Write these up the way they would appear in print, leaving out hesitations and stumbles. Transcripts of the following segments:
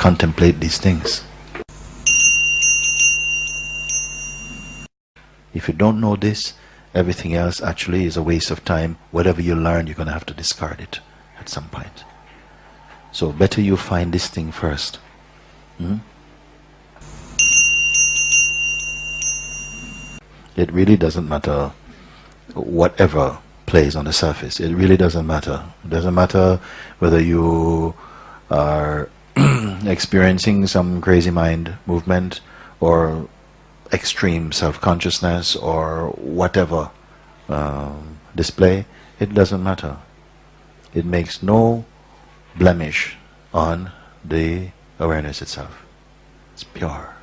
contemplate these things. If you don't know this, everything else actually is a waste of time. Whatever you learn, you're going to have to discard it at some point. So better you find this thing first. It really doesn't matter whatever plays on the surface. It really doesn't matter. It doesn't matter whether you are experiencing some crazy mind movement or extreme self-consciousness or whatever display. It doesn't matter. It makes no blemish on the awareness itself. It's pure,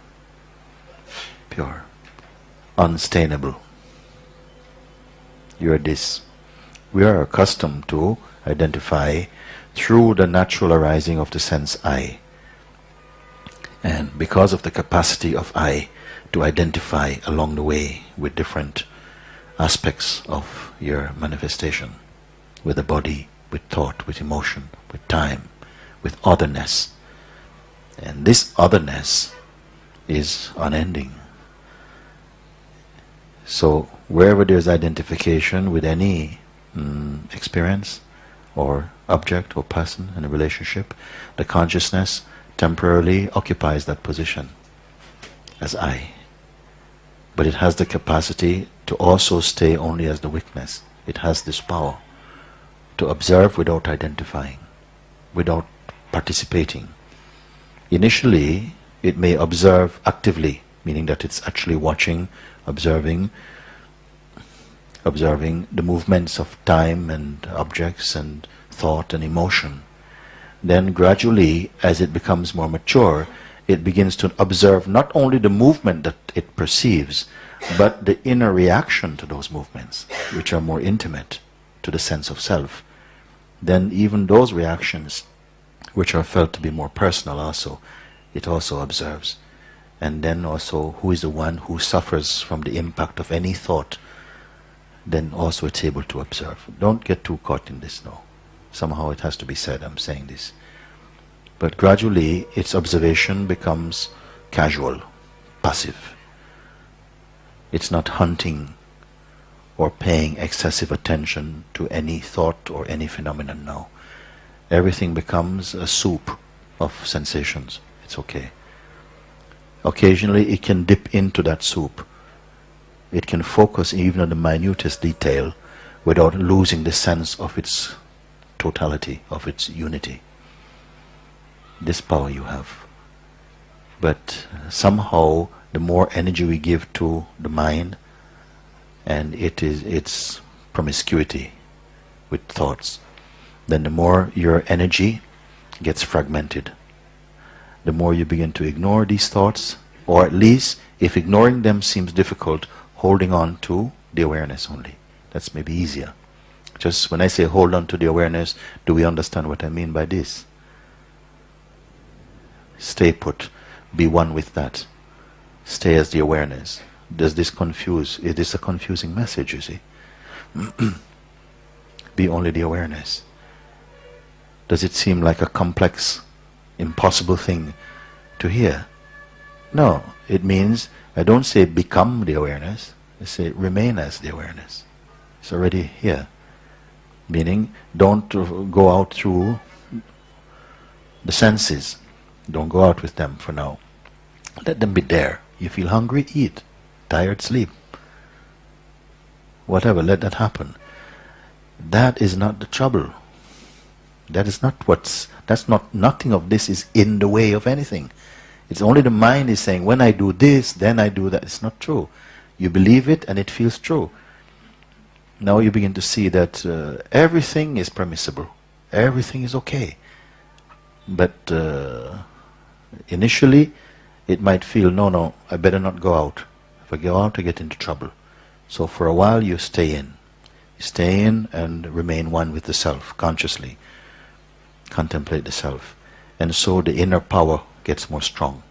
pure, unstainable. You are this. We are accustomed to identify through the natural arising of the sense I. And because of the capacity of I to identify along the way with different aspects of your manifestation, with the body, with thought, with emotion, with time, with otherness. And this otherness is unending. So wherever there's identification with any experience or object or person in a relationship, the consciousness temporarily occupies that position as I. But it has the capacity to also stay only as the witness. It has this power to observe without identifying, without participating. Initially, it may observe actively, meaning that it's actually watching, observing the movements of time and objects and thought and emotion. Then gradually, as it becomes more mature, it begins to observe not only the movement that it perceives, but the inner reaction to those movements, which are more intimate to the sense of self. Then even those reactions, which are felt to be more personal also, it also observes. And then also, who is the one who suffers from the impact of any thought, then also it's able to observe. Don't get too caught in this now. Somehow it has to be said, I'm saying this. But gradually, its observation becomes casual, passive. It's not hunting or paying excessive attention to any thought or any phenomenon now. Everything becomes a soup of sensations. It's okay. Occasionally it can dip into that soup. It can focus even on the minutest detail without losing the sense of its totality, of its unity. This power you have. But somehow the more energy we give to the mind and its promiscuity with thoughts, then the more your energy gets fragmented. The more you begin to ignore these thoughts, or at least if ignoring them seems difficult, holding on to the awareness only. That's maybe easier. Just when I say hold on to the awareness, do we understand what I mean by this? Stay put. Be one with that. Stay as the awareness. Does this confuse? It is a confusing message, you see. Be only the awareness. Does it seem like a complex, impossible thing to hear? No, it means I don't say become the awareness, I say remain as the awareness. It's already here. Meaning, don't go out through the senses. Don't go out with them for now. Let them be there. You feel hungry, eat. Tired, sleep. Whatever, let that happen. That is not the trouble. That is not nothing of this is in the way of anything. It's only the mind is saying, when I do this, then I do that. It's not true. You believe it and it feels true. Now you begin to see that everything is permissible. Everything is okay. But initially, it might feel, no, I better not go out. If I go out, I get into trouble. So for a while, you stay in. You stay in and remain one with the self, consciously. Contemplate the self. And so the inner power gets more strong.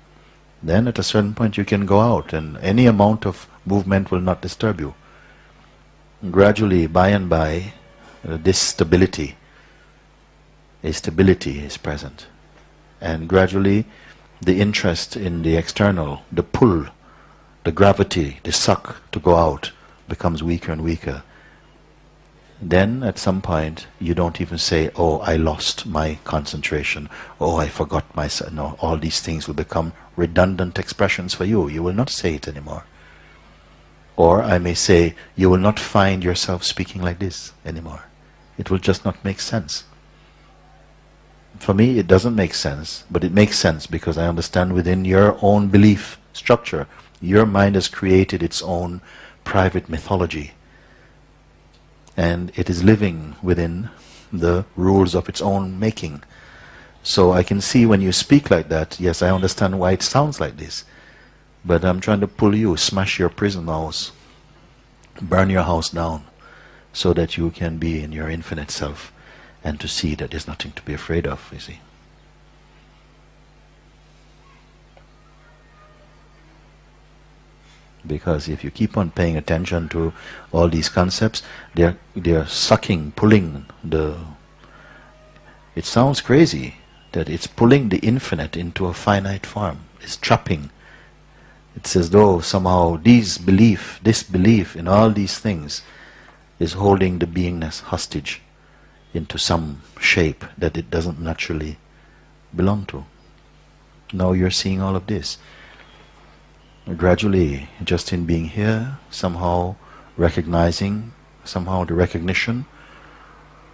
Then at a certain point, you can go out, and any amount of movement will not disturb you. Gradually, by and by, this stability, a stability is present. And gradually the interest in the external, the pull, the gravity, the suck to go out becomes weaker and weaker. Then at some point you don't even say, oh, I lost my concentration, oh, I forgot myself. No, all these things will become redundant expressions for you. You will not say it anymore. Or I may say, you will not find yourself speaking like this anymore. It will just not make sense. For me it doesn't make sense, but it makes sense because I understand within your own belief structure, your mind has created its own private mythology. And it is living within the rules of its own making. So I can see when you speak like that, yes, I understand why it sounds like this. But I'm trying to pull you, smash your prison house, burn your house down, so that you can be in your infinite self and to see that there's nothing to be afraid of, you see. Because if you keep on paying attention to all these concepts, they're sucking, pulling the... It sounds crazy that it's pulling the infinite into a finite form. It's trapping. It's as though somehow this belief in all these things is holding the beingness hostage into some shape that it doesn't naturally belong to. Now you're seeing all of this. Gradually, just in being here, somehow recognizing, somehow the recognition,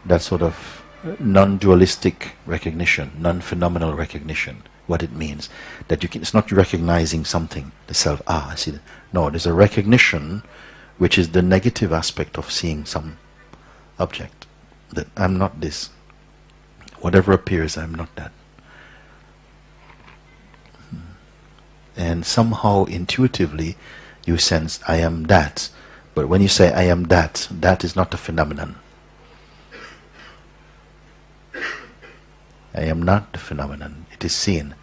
that sort of non-dualistic recognition, non-phenomenal recognition, what it means. That you can, it's not recognizing something, the self, I see that. No, there's a recognition which is the negative aspect of seeing some object. That I'm not this. Whatever appears, I'm not that. And somehow intuitively you sense, I am that. But when you say, I am that, that is not a phenomenon. I am not the phenomenon. It is seen.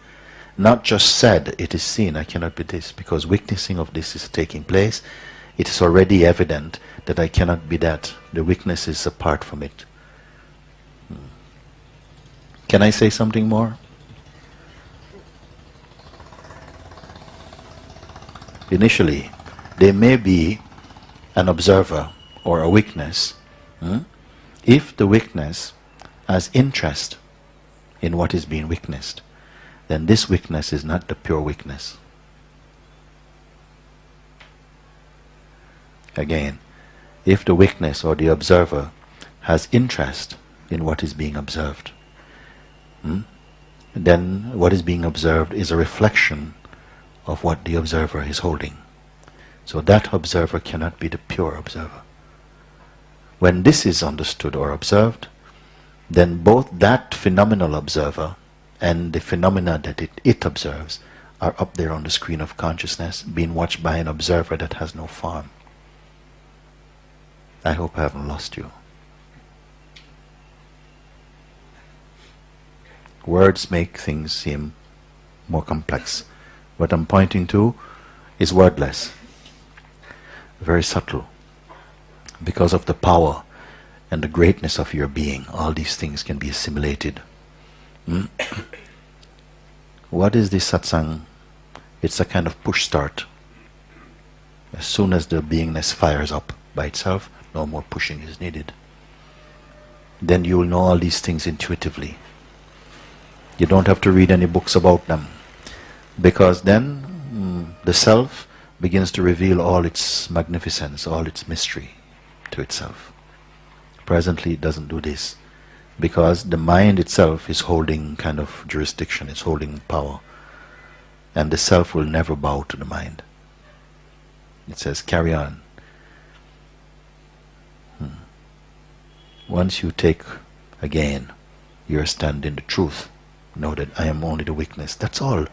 Not just said, it is seen. I cannot be this. Because witnessing of this is taking place. It is already evident that I cannot be that. The weakness is apart from it. Can I say something more? Initially, there may be an observer or a witness. If the witness has interest in what is being witnessed, then this witness is not the pure witness. Again, if the witness or the observer has interest in what is being observed, then what is being observed is a reflection of what the observer is holding. So that observer cannot be the pure observer. When this is understood or observed, then both that phenomenal observer and the phenomena that it observes are up there on the screen of consciousness, being watched by an observer that has no form. I hope I haven't lost you. Words make things seem more complex. What I'm pointing to is wordless, very subtle. Because of the power and the greatness of your being, all these things can be assimilated. What is this satsang? It's a kind of push start. As soon as the beingness fires up by itself, no more pushing is needed. Then you will know all these things intuitively. You don't have to read any books about them. Because then the self begins to reveal all its magnificence, all its mystery to itself. Presently it doesn't do this, because the mind itself is holding kind of jurisdiction, it's holding power, and the self will never bow to the mind. It says, carry on. Once you take again your stand in the truth, know that I am only the witness, that's all.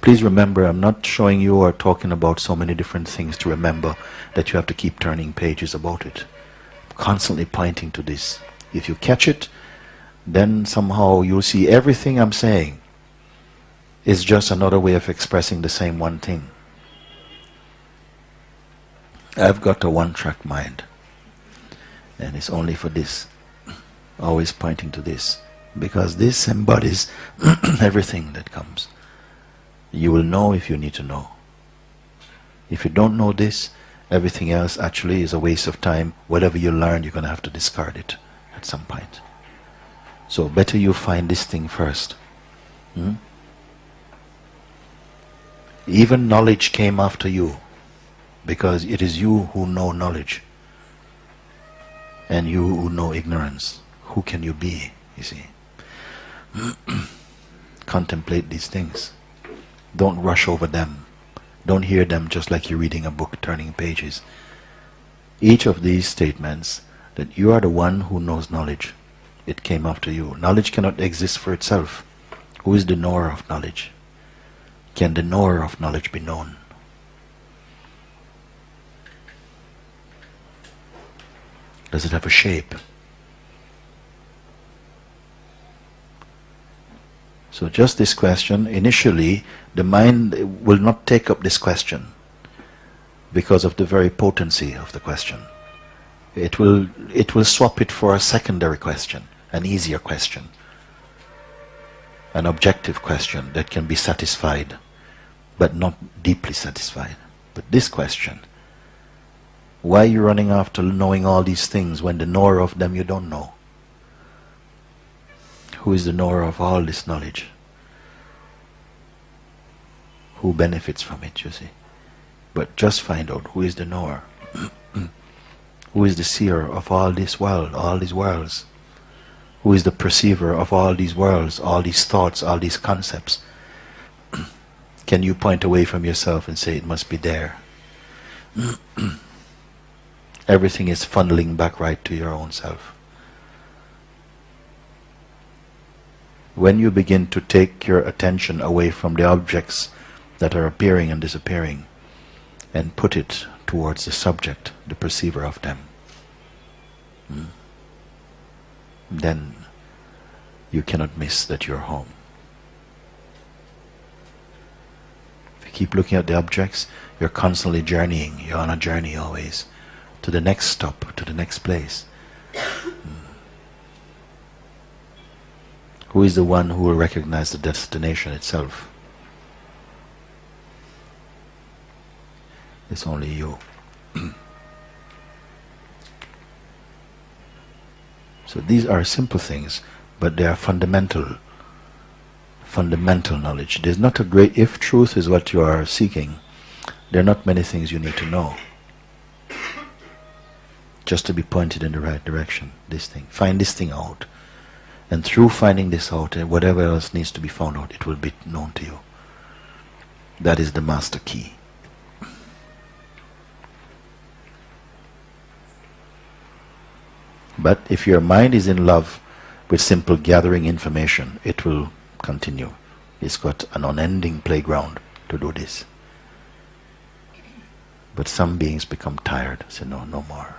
Please remember, I'm not showing you or talking about so many different things to remember that you have to keep turning pages about it. I'm constantly pointing to this. If you catch it, then somehow you'll see everything I'm saying is just another way of expressing the same one thing. I've got a one-track mind, and it's only for this, always pointing to this. Because this embodies everything that comes. You will know if you need to know. If you don't know this, everything else actually is a waste of time. Whatever you learn, you're going to have to discard it at some point. So better you find this thing first. Even knowledge came after you, because it is you who know knowledge and you who know ignorance. Who can you be, you see? Contemplate these things. Don't rush over them. Don't hear them just like you're reading a book, turning pages. Each of these statements, that you are the one who knows knowledge. It came after you. Knowledge cannot exist for itself. Who is the knower of knowledge? Can the knower of knowledge be known? Does it have a shape? So just this question, initially the mind will not take up this question because of the very potency of the question. It will swap it for a secondary question, an easier question, an objective question that can be satisfied but not deeply satisfied. But this question, why are you running after knowing all these things when the knower of them you don't know? Who is the knower of all this knowledge? Who benefits from it, you see? But just find out who is the knower. Who is the seer of all this world, all these worlds? Who is the perceiver of all these worlds, all these thoughts, all these concepts? Can you point away from yourself and say it must be there? Everything is funneling back right to your own self. When you begin to take your attention away from the objects that are appearing and disappearing and put it towards the subject, the perceiver of them, then you cannot miss that you're home. If you keep looking at the objects, you're constantly journeying. You're on a journey always to the next stop, to the next place. Who is the one who will recognize the destination itself? It's only you. So these are simple things, but they are fundamental knowledge. There's not a great, if truth is what you are seeking, there are not many things you need to know just to be pointed in the right direction. This thing, find this thing out, and through finding this out, and whatever else needs to be found out, it will be known to you. That is the master key. But if your mind is in love with simple gathering information, it will continue. It's got an unending playground to do this. But some beings become tired, say no, no more.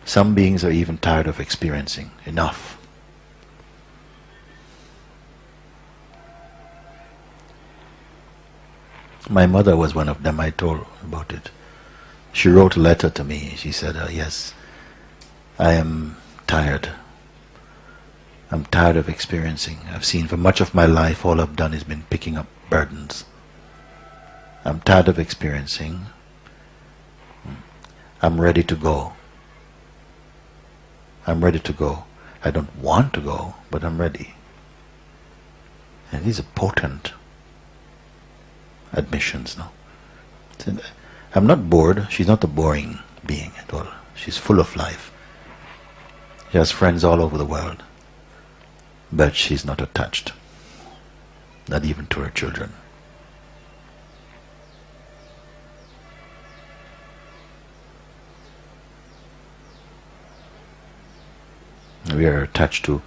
Some beings are even tired of experiencing. Enough. My mother was one of them. I told about it. She wrote a letter to me. She said, yes, I am tired. I'm tired of experiencing. I've seen for much of my life all I've done has been picking up burdens. I'm tired of experiencing. I'm ready to go. I'm ready to go. I don't want to go, but I'm ready. And these are potent admissions now. I'm not bored. She's not a boring being at all. She's full of life. She has friends all over the world. But she's not attached. Not even to her children. We are attached to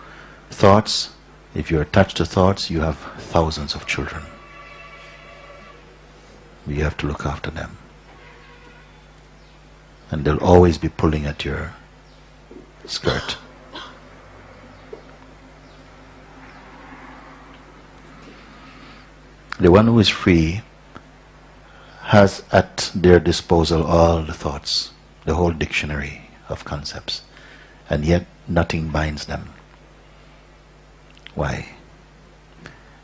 thoughts. If you're attached to thoughts, you have thousands of children. You have to look after them. And they'll always be pulling at your skirt. The one who is free has at their disposal all the thoughts, the whole dictionary of concepts, and yet nothing binds them. Why?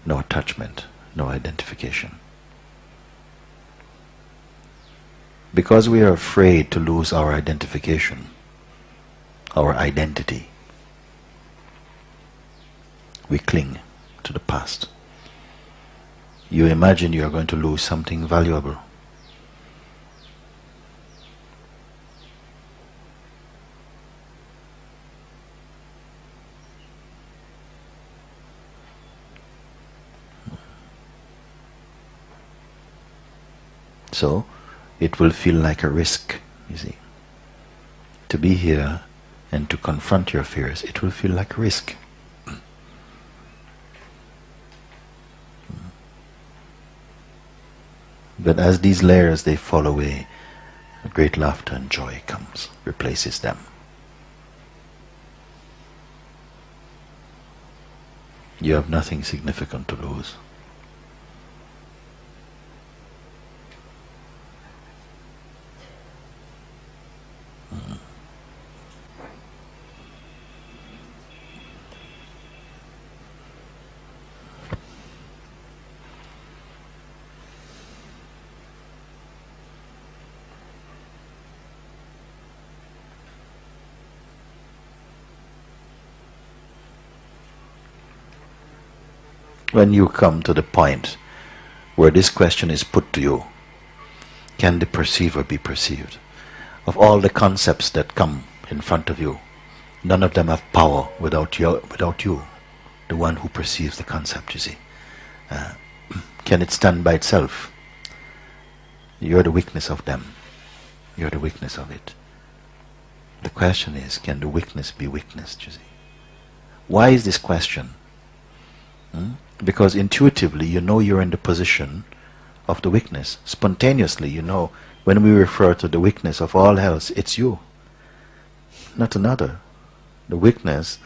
No attachment, no identification. Because we are afraid to lose our identification, our identity, we cling to the past. You imagine you are going to lose something valuable. So, it will feel like a risk, you see. To be here and to confront your fears, it will feel like a risk. But as these layers, they fall away, a great laughter and joy comes, replaces them. You have nothing significant to lose. When you come to the point where this question is put to you, can the perceiver be perceived? Of all the concepts that come in front of you, none of them have power without you, the one who perceives the concept, you see. Can it stand by itself? You're the weakness of them. You're the weakness of it. The question is, can the weakness be witnessed, you see? Why is this question? Because intuitively you know you're in the position of the weakness. Spontaneously you know when we refer to the weakness of all else, it's you, not another. The weakness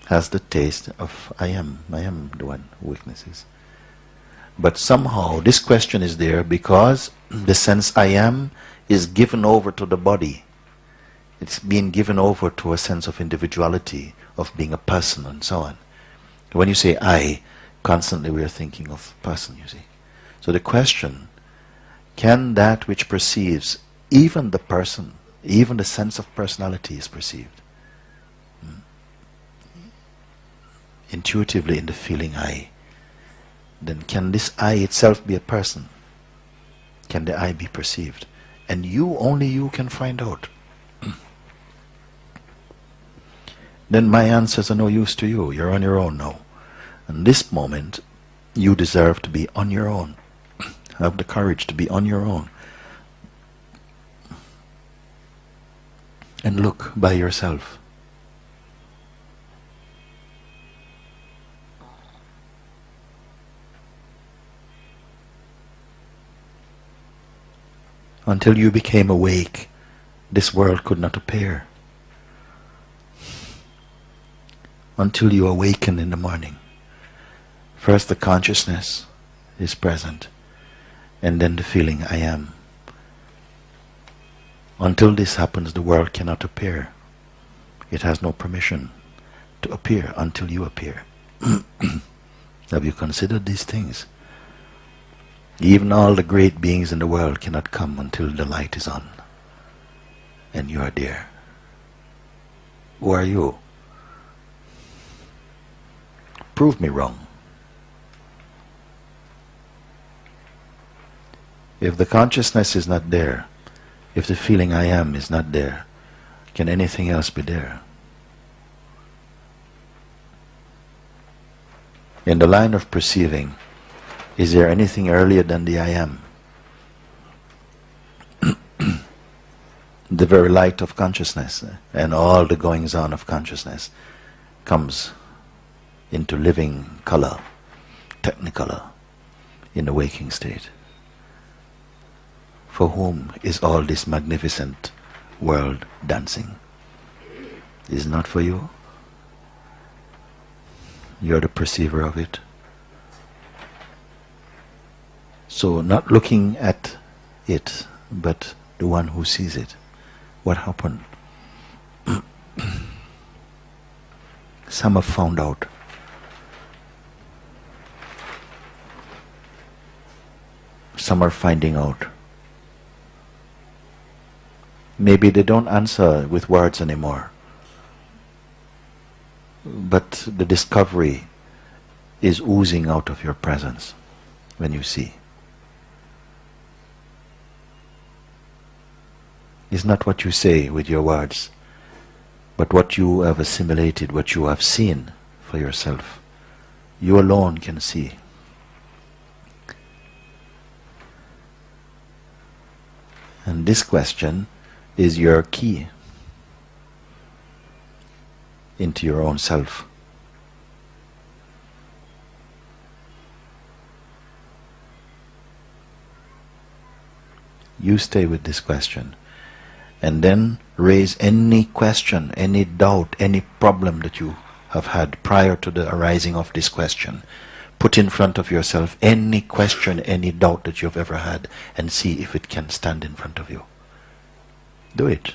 has the taste of I am the one who witnesses. But somehow this question is there because the sense I am is given over to the body. It's being given over to a sense of individuality, of being a person and so on. When you say I, constantly we are thinking of person, you see. So the question, can that which perceives, even the person, even the sense of personality is perceived? Intuitively in the feeling I, then can this I itself be a person? Can the I be perceived? And you, only you can find out. Then my answers are no use to you. You're on your own now. In this moment, you deserve to be on your own. Have the courage to be on your own. And look by yourself. Until you became awake, this world could not appear. Until you awaken in the morning. First the consciousness is present, and then the feeling I am. Until this happens, the world cannot appear. It has no permission to appear until you appear. Have you considered these things? Even all the great beings in the world cannot come until the light is on, and you are there. Who are you? Prove me wrong. If the consciousness is not there, if the feeling I am is not there, can anything else be there? In the line of perceiving, is there anything earlier than the I am? The very light of consciousness and all the goings on of consciousness comes into living color, technicolor, in the waking state. For whom is all this magnificent world dancing? Is it not for you? You're the perceiver of it. So not looking at it, but the one who sees it. What happened? Some have found out Some are finding out. Maybe they don't answer with words anymore, but the discovery is oozing out of your presence when you see. It's not what you say with your words, but what you have assimilated, what you have seen for yourself. You alone can see. And this question is your key into your own self. You stay with this question, and then raise any question, any doubt, any problem that you have had prior to the arising of this question. Put in front of yourself any question, any doubt that you've ever had, and see if it can stand in front of you. Do it.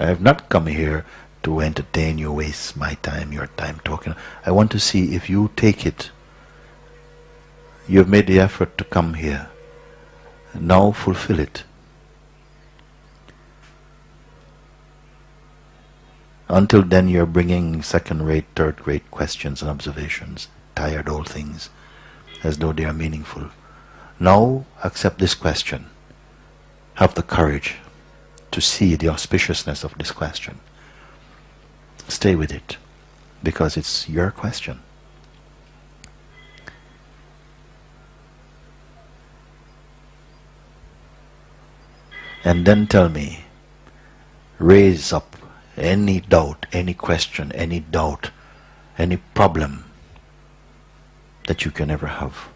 I have not come here to entertain you, waste my time, your time talking. I want to see if you take it. You've made the effort to come here. Now fulfill it. Until then you're bringing second-rate, third-rate questions and observations, tired old things, as though they are meaningful. Now accept this question. Have the courage to see the auspiciousness of this question. Stay with it, because it's your question. And then tell me, raise up any doubt, any question, any doubt, any problem that you can ever have,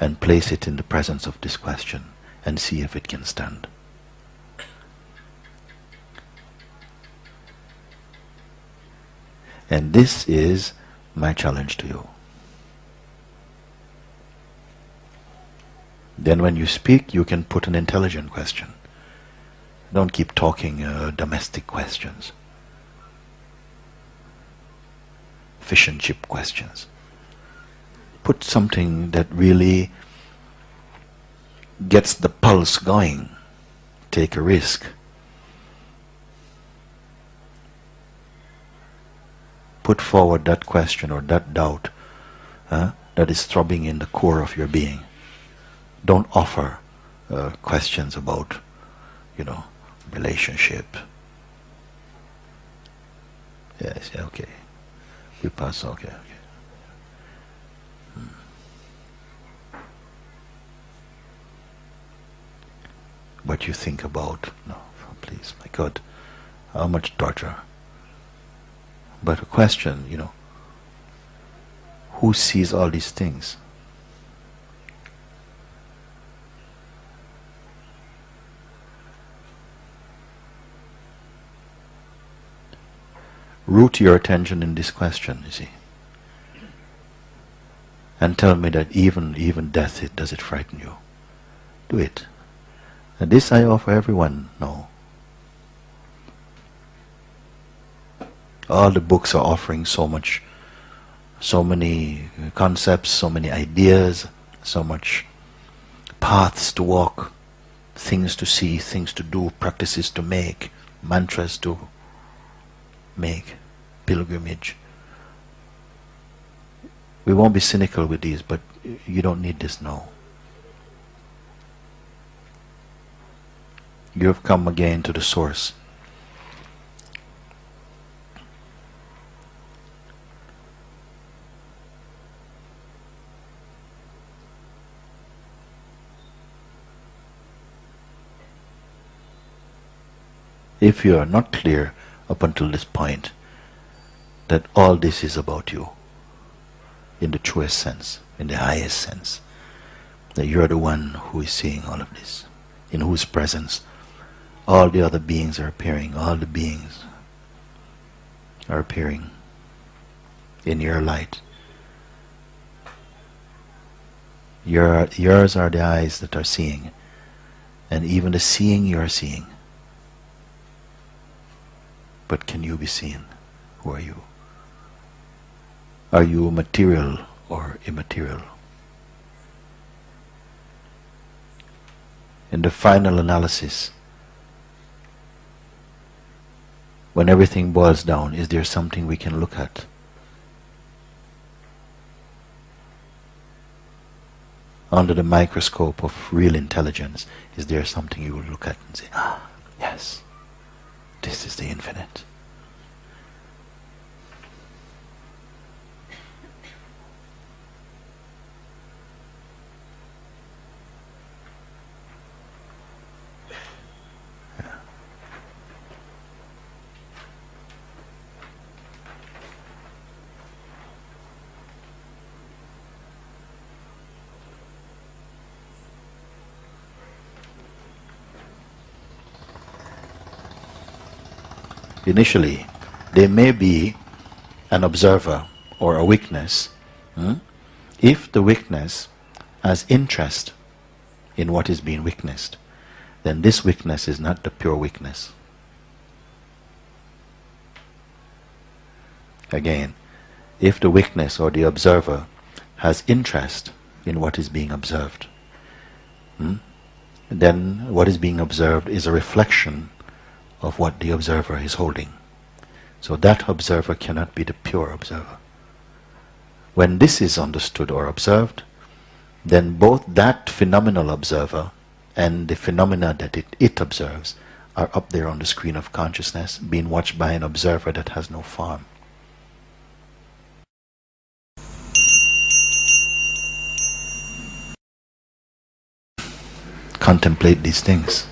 and place it in the presence of this question and see if it can stand. And this is my challenge to you. Then when you speak, you can put an intelligent question. Don't keep talking domestic questions, fish and chip questions. Put something that really gets the pulse going. Take a risk. Put forward that question or that doubt that is throbbing in the core of your being. Don't offer questions about, relationship. Yes, okay. We pass, okay. What you think about, no, please, my God, how much torture. But a question, who sees all these things? Root your attention in this question, you see. And tell me that even death, does it frighten you? Do it. And this I offer everyone, no. All the books are offering so many concepts, so many ideas, so much paths to walk, things to see, things to do, practices to make, mantras to make, pilgrimage. We won't be cynical with these, but you don't need this now. You have come again to the source. If you are not clear up until this point that all this is about you, in the truest sense, in the highest sense, that you are the one who is seeing all of this, in whose presence all the other beings are appearing, all the beings are appearing in your light. Yours are the eyes that are seeing, and even the seeing you are seeing. But can you be seen? Who are you? Are you material or immaterial? In the final analysis, when everything boils down, is there something we can look at? Under the microscope of real intelligence, is there something you will look at and say, ah, yes, this is the infinite. Initially, there may be an observer or a witness. If the witness has interest in what is being witnessed, then this witness is not the pure witness. Again, if the witness or the observer has interest in what is being observed, then what is being observed is a reflection of what the observer is holding. So that observer cannot be the pure observer. When this is understood or observed, then both that phenomenal observer and the phenomena that it observes are up there on the screen of consciousness, being watched by an observer that has no form. Contemplate these things.